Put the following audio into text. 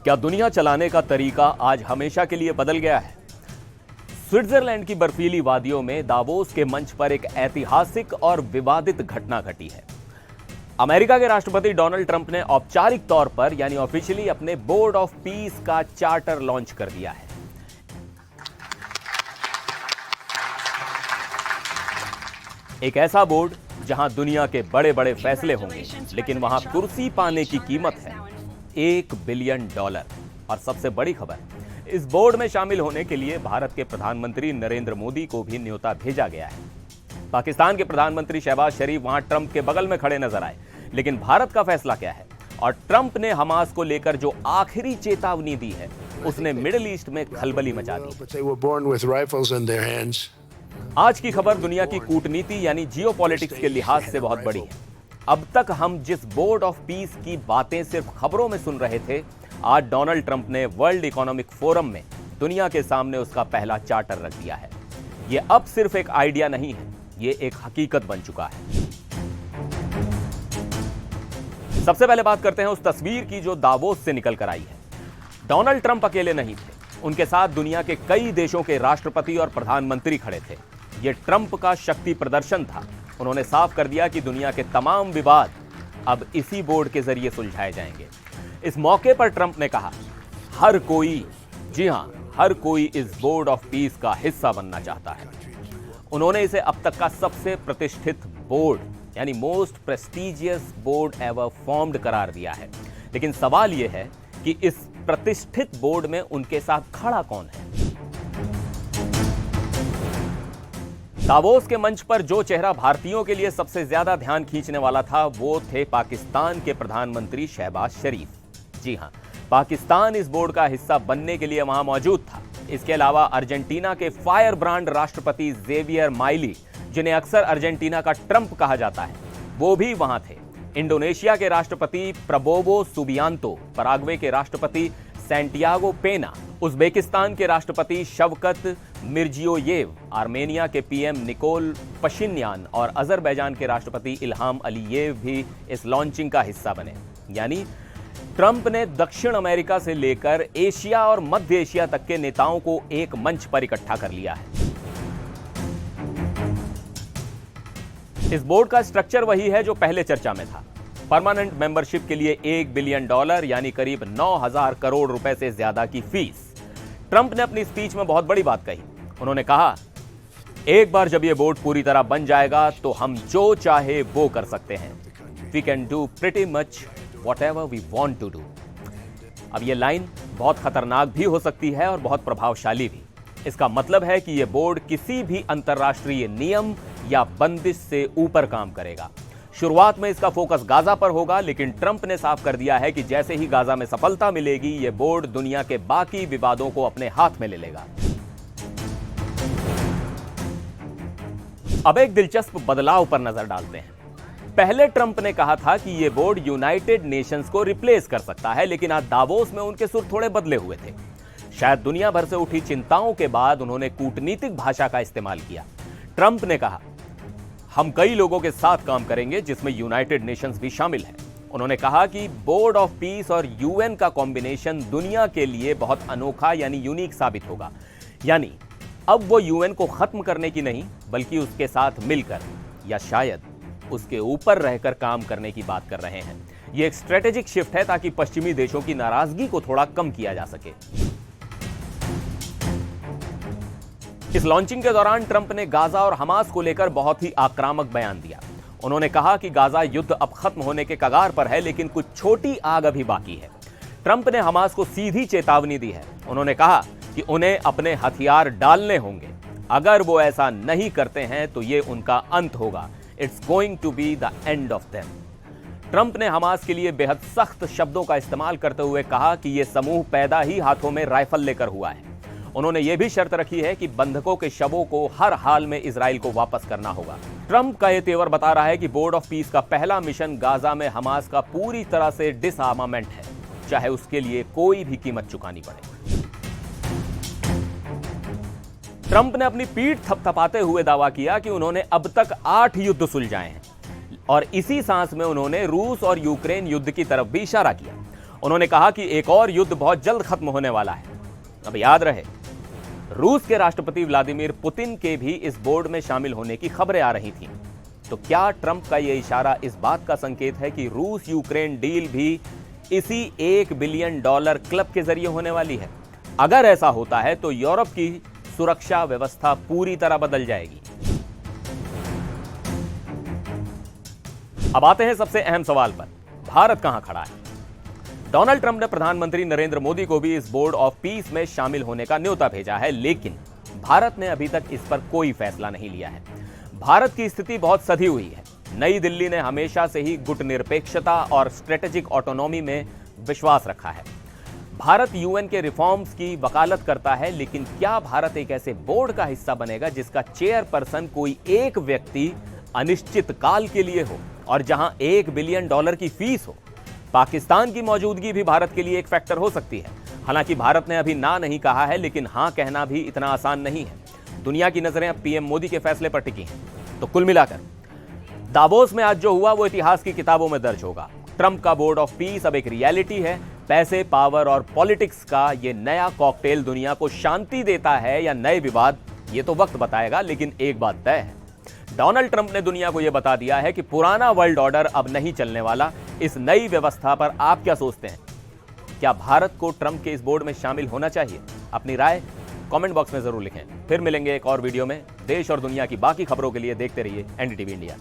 क्या दुनिया चलाने का तरीका आज हमेशा के लिए बदल गया है? स्विट्जरलैंड की बर्फीली वादियों में दावोस के मंच पर एक ऐतिहासिक और विवादित घटना घटी है। अमेरिका के राष्ट्रपति डोनाल्ड ट्रंप ने औपचारिक तौर पर यानी ऑफिशियली अपने बोर्ड ऑफ पीस का चार्टर लॉन्च कर दिया है। एक ऐसा बोर्ड जहां दुनिया के बड़े बड़े फैसले होंगे, लेकिन वहां कुर्सी पाने की कीमत है $1 बिलियन। और सबसे बड़ी खबर, इस बोर्ड में शामिल होने के लिए भारत के प्रधानमंत्री नरेंद्र मोदी को भी न्योता भेजा गया है। पाकिस्तान के प्रधानमंत्री शहबाज शरीफ वहां ट्रंप के बगल में खड़े नजर आए, लेकिन भारत का फैसला क्या है? और ट्रंप ने हमास को लेकर जो आखिरी चेतावनी दी है, उसने मिडिल ईस्ट में खलबली मचा दी। आज की खबर दुनिया की कूटनीति यानी जियोपॉलिटिक्स के लिहाज से बहुत बड़ी है। अब तक हम जिस बोर्ड ऑफ पीस की बातें सिर्फ खबरों में सुन रहे थे, आज डोनाल्ड ट्रंप ने वर्ल्ड इकोनॉमिक फोरम में दुनिया के सामने उसका पहला चार्टर रख दिया है। यह अब सिर्फ एक आइडिया नहीं है, यह एक हकीकत बन चुका है। सबसे पहले बात करते हैं उस तस्वीर की जो दावोस से निकल कर आई है। डोनाल्ड ट्रंप अकेले नहीं थे, उनके साथ दुनिया के कई देशों के राष्ट्रपति और प्रधानमंत्री खड़े थे। यह ट्रंप का शक्ति प्रदर्शन था। उन्होंने साफ कर दिया कि दुनिया के तमाम विवाद अब इसी बोर्ड के जरिए सुलझाए जाएंगे। इस मौके पर ट्रंप ने कहा, हर कोई, जी हां, हर कोई इस बोर्ड ऑफ पीस का हिस्सा बनना चाहता है। उन्होंने इसे अब तक का सबसे प्रतिष्ठित बोर्ड यानी most prestigious board ever formed करार दिया है। लेकिन सवाल यह है कि इस प्रतिष्ठित बोर्ड में उनके साथ खड़ा कौन है? दावोस के मंच पर जो चेहरा भारतीयों के लिए सबसे ज्यादा ध्यान खींचने वाला था, वो थे पाकिस्तान के प्रधानमंत्री शहबाज शरीफ। जी हां, पाकिस्तान इस बोर्ड का हिस्सा बनने के लिए वहां मौजूद था। इसके अलावा अर्जेंटीना के फायर ब्रांड राष्ट्रपति जेवियर माइली, जिन्हें अक्सर अर्जेंटीना का ट्रंप कहा जाता है, वो भी वहां थे। इंडोनेशिया के राष्ट्रपति प्रबोवो सुबियांतो, पराग्वे के राष्ट्रपति सैंटियागो पेना, उज्बेकिस्तान के राष्ट्रपति शवकत मिर्जियोयेव, आर्मेनिया के पीएम निकोल पशिन्यान और अजरबैजान के राष्ट्रपति इल्हाम अलीयेव भी इस लॉन्चिंग का हिस्सा बने। यानी ट्रंप ने दक्षिण अमेरिका से लेकर एशिया और मध्य एशिया तक के नेताओं को एक मंच पर इकट्ठा कर लिया है। इस बोर्ड का स्ट्रक्चर वही है जो पहले चर्चा में था। परमानेंट मेंबरशिप के लिए $1 बिलियन यानी करीब 9,000 करोड़ रुपए से ज्यादा की फीस। ट्रंप ने अपनी स्पीच में बहुत बड़ी बात कही। उन्होंने कहा, एक बार जब यह बोर्ड पूरी तरह बन जाएगा तो हम जो चाहे वो कर सकते हैं। We can do pretty much whatever we want to do. अब यह लाइन बहुत खतरनाक भी हो सकती है और बहुत प्रभावशाली भी। इसका मतलब है कि यह बोर्ड किसी भी अंतर्राष्ट्रीय नियम या बंदिश से ऊपर काम करेगा। शुरुआत में इसका फोकस गाजा पर होगा, लेकिन ट्रंप ने साफ कर दिया है कि जैसे ही गाजा में सफलता मिलेगी, यह बोर्ड दुनिया के बाकी विवादों को अपने हाथ में ले लेगा। अब एक दिलचस्प बदलाव पर नजर डालते हैं। पहले ट्रंप ने कहा था कि यह बोर्ड यूनाइटेड नेशंस को रिप्लेस कर सकता है, लेकिन आज दावोस में उनके सुर थोड़े बदले हुए थे। शायद दुनिया भर से उठी चिंताओं के बाद उन्होंने कूटनीतिक भाषा का इस्तेमाल किया। ट्रंप ने कहा, हम कई लोगों के साथ काम करेंगे जिसमें यूनाइटेड नेशंस भी शामिल है। उन्होंने कहा कि बोर्ड ऑफ पीस और यूएन का कॉम्बिनेशन दुनिया के लिए बहुत अनोखा यानी यूनिक साबित होगा। यानी अब वो यूएन को खत्म करने की नहीं, बल्कि उसके साथ मिलकर या शायद उसके ऊपर रहकर काम करने की बात कर रहे हैं। यह एक स्ट्रेटेजिक शिफ्ट है ताकि पश्चिमी देशों की नाराजगी को थोड़ा कम किया जा सके। इस लॉन्चिंग के दौरान ट्रंप ने गाजा और हमास को लेकर बहुत ही आक्रामक बयान दिया। उन्होंने कहा कि गाजा युद्ध अब खत्म होने के कगार पर है, लेकिन कुछ छोटी आग अभी बाकी है। ट्रंप ने हमास को सीधी चेतावनी दी है। उन्होंने कहा कि उन्हें अपने हथियार डालने होंगे। अगर वो ऐसा नहीं करते हैं तो ये उनका अंत होगा। It's going to be the end of them. Trump ने हमास के लिए बेहद सख्त शब्दों का इस्तेमाल करते हुए कहा कि यह समूह पैदा ही हाथों में राइफल लेकर हुआ है। उन्होंने यह भी शर्त रखी है कि बंधकों के शवों को हर हाल में इजराइल को वापस करना होगा। ट्रंप का यह तेवर बता रहा है कि बोर्ड ऑफ पीस का पहला मिशन गाजा में हमास का पूरी तरह से डिसआर्मामेंट है, चाहे उसके लिए कोई भी कीमत चुकानी पड़े। ट्रंप ने अपनी पीठ थपथपाते हुए दावा किया कि उन्होंने अब तक 8 युद्ध सुलझाए हैं और इसी सांस में उन्होंने रूस और यूक्रेन युद्ध की तरफ भी इशारा किया। उन्होंने कहा कि एक और युद्ध बहुत जल्द खत्म होने वाला है। अब याद रहे, रूस के राष्ट्रपति व्लादिमीर पुतिन के भी इस बोर्ड में शामिल होने की खबरें आ रही थीं। तो क्या ट्रंप का यह इशारा इस बात का संकेत है कि रूस यूक्रेन डील भी इसी $1 बिलियन क्लब के जरिए होने वाली है? अगर ऐसा होता है तो यूरोप की सुरक्षा व्यवस्था पूरी तरह बदल जाएगी। अब आते हैं सबसे अहम सवाल पर, भारत कहां खड़ा है? डोनाल्ड ट्रंप ने प्रधानमंत्री नरेंद्र मोदी को भी इस बोर्ड ऑफ पीस में शामिल होने का न्योता भेजा है, लेकिन भारत ने अभी तक इस पर कोई फैसला नहीं लिया है। भारत की स्थिति बहुत सधी हुई है। नई दिल्ली ने हमेशा से ही गुटनिरपेक्षता और स्ट्रेटेजिक ऑटोनॉमी में विश्वास रखा है। भारत यूएन के रिफॉर्म्स की वकालत करता है, लेकिन क्या भारत एक ऐसे बोर्ड का हिस्सा बनेगा जिसका चेयरपर्सन कोई एक व्यक्ति अनिश्चित काल के लिए हो और जहां $1 बिलियन की फीस हो? पाकिस्तान की मौजूदगी भी भारत के लिए एक फैक्टर हो सकती है। हालांकि भारत ने अभी ना नहीं कहा है, लेकिन हां कहना भी इतना आसान नहीं है। दुनिया की नजरें अब पीएम मोदी के फैसले पर टिकी हैं। तो कुल मिलाकर दावोस में आज जो हुआ वो इतिहास की किताबों में दर्ज होगा। ट्रंप का बोर्ड ऑफ पीस अब एक रियलिटी है। पैसे, पावर और पॉलिटिक्स का ये नया कॉकटेल दुनिया को शांति देता है या नए विवाद, ये तो वक्त बताएगा। लेकिन एक बात तय है, डोनाल्ड ट्रंप ने दुनिया को यह बता दिया है कि पुराना वर्ल्ड ऑर्डर अब नहीं चलने वाला। इस नई व्यवस्था पर आप क्या सोचते हैं? क्या भारत को ट्रंप के इस बोर्ड में शामिल होना चाहिए? अपनी राय कमेंट बॉक्स में जरूर लिखें। फिर मिलेंगे एक और वीडियो में। देश और दुनिया की बाकी खबरों के लिए देखते रहिए एनडीटीवी इंडिया।